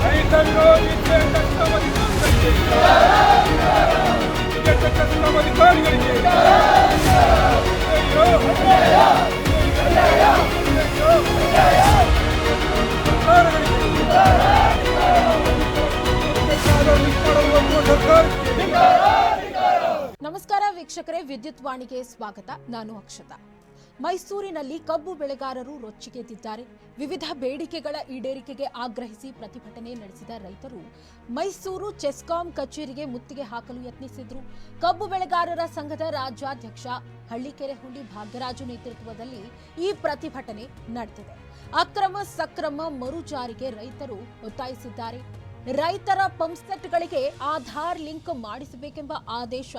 ರೈತ ವಿರೋಧಿ ಅಧಿಕಾರಿಗಳಿಗೆ ನಮಸ್ಕಾರ ವೀಕ್ಷಕರೇ, ವಿದ್ಯುತ್ ವಾಣಿಗೆ ಸ್ವಾಗತ. ನಾನು ಅಕ್ಷತಾ. ಮೈಸೂರಿನಲ್ಲಿ ಕಬ್ಬು ಬೆಳೆಗಾರರು ರೊಚ್ಚಿಗೆದ್ದಿದ್ದಾರೆ. ವಿವಿಧ ಬೇಡಿಕೆಗಳ ಈಡೇರಿಕೆಗೆ ಆಗ್ರಹಿಸಿ ಪ್ರತಿಭಟನೆ ನಡೆಸಿದ ರೈತರು ಮೈಸೂರು ಚೆಸ್ಕಾಂ ಕಚೇರಿಗೆ ಮುತ್ತಿಗೆ ಹಾಕಲು ಯತ್ನಿಸಿದ್ರು. ಕಬ್ಬು ಬೆಳೆಗಾರರ ಸಂಘದ ರಾಜ್ಯಾಧ್ಯಕ್ಷ ಹಳ್ಳಿಕೆರೆ ಹುಲಿ ಭಾಗ್ಯರಾಜು ನೇತೃತ್ವದಲ್ಲಿ ಈ ಪ್ರತಿಭಟನೆ ನಡೆದಿದೆ. ಅಕ್ರಮ ಸಕ್ರಮ ಮರು ಜಾರಿಗೆ ರೈತರು ಒತ್ತಾಯಿಸಿದ್ದಾರೆ. ರೈತರ ಪಂಪ್ಸೆಟ್ಗಳಿಗೆ ಆಧಾರ್ ಲಿಂಕ್ ಮಾಡಿಸಬೇಕೆಂಬ ಆದೇಶ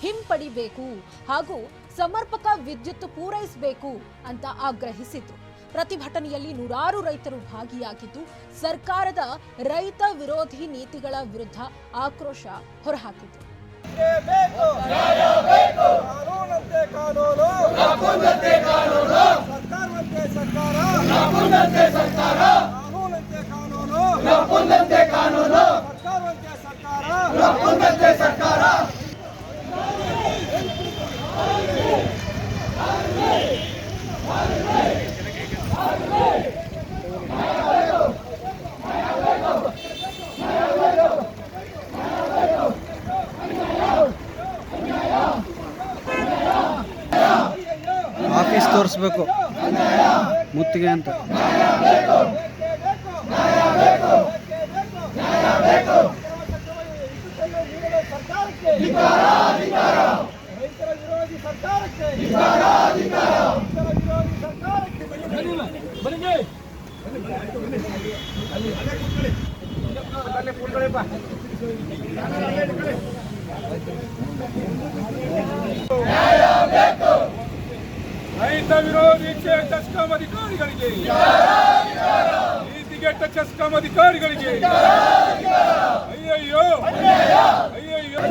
ಹಿಂಪಡಿಬೇಕು ಹಾಗೂ ಸಮರ್ಪಕ ವಿದ್ಯುತ್ ಪೂರೈಸಬೇಕು ಅಂತ ಆಗ್ರಹಿಸಿದ್ರು. ಪ್ರತಿಭಟನೆಯಲ್ಲಿ ನೂರಾರು ರೈತರು ಭಾಗಿಯಾಗಿದ್ದು ಸರ್ಕಾರದ ರೈತ ವಿರೋಧಿ ನೀತಿಗಳ ವಿರುದ್ಧ ಆಕ್ರೋಶ ಹೊರಹಾಕಿದ್ರು. ಆಫೀಸ್ ತೋರಿಸ್ಬೇಕು ಮುತ್ತಿಗೆ ಅಂತ. ರೈತ ವಿರೋಧಿ ಚೆಸ್ಕಾಂ ಅಧಿಕಾರಿಗಳಿಗೆ, ನೀತಿಗೆಟ್ಟ ಚೆಸ್ಕಾಂ ಅಧಿಕಾರಿಗಳಿಗೆ ಅಯ್ಯಯ್ಯೋ ಅಯ್ಯಯ್ಯೋ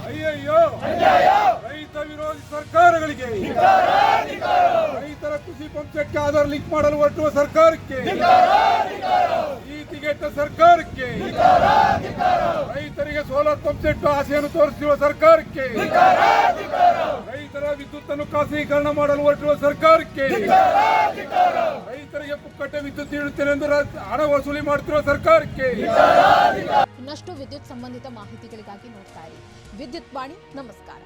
ಅಯ್ಯಯ್ಯೋ, ರೈತ ವಿರೋಧಿ ಸರ್ಕಾರಗಳಿಗೆ, ರೈತರ ಕೃಷಿ ಪಂಪ್ಸೆಟ್ಗೆ ಆಧಾರ್ ಲಿಂಕ್ ಮಾಡಲು ಹೊರಟುವ ಸರ್ಕಾರಕ್ಕೆ, ನೀತಿಗೆಟ್ಟ ಸರ್ಕಾರಕ್ಕೆ, ರೈತರಿಗೆ ಸೋಲಾರ್ ಪಂಪ್ಸೆಟ್ ಆಸೆಯನ್ನು ತೋರಿಸುವ ಸರ್ಕಾರಕ್ಕೆ, ರೈತರ ವಿದ್ಯುತ್ ಅನ್ನು ಖಾಸಗೀಕರಣ ಮಾಡಲು ಹೊರಟಿರುವ ಸರ್ಕಾರಕ್ಕೆ, ರೈತರಿಗೆ ಪುಕ್ಕಟ್ಟೆ ವಿದ್ಯುತ್ ನೀಡುತ್ತೇನೆ ಎಂದು ಹಣ ವಸೂಲಿ ಮಾಡುತ್ತಿರುವ ಸರ್ಕಾರಕ್ಕೆ. ಇನ್ನಷ್ಟು ವಿದ್ಯುತ್ ಸಂಬಂಧಿತ ಮಾಹಿತಿಗಳಿಗಾಗಿ ನೋಡ್ತಾ ಇರಿ ವಿದ್ಯುತ್ ವಾಣಿ. ನಮಸ್ಕಾರ.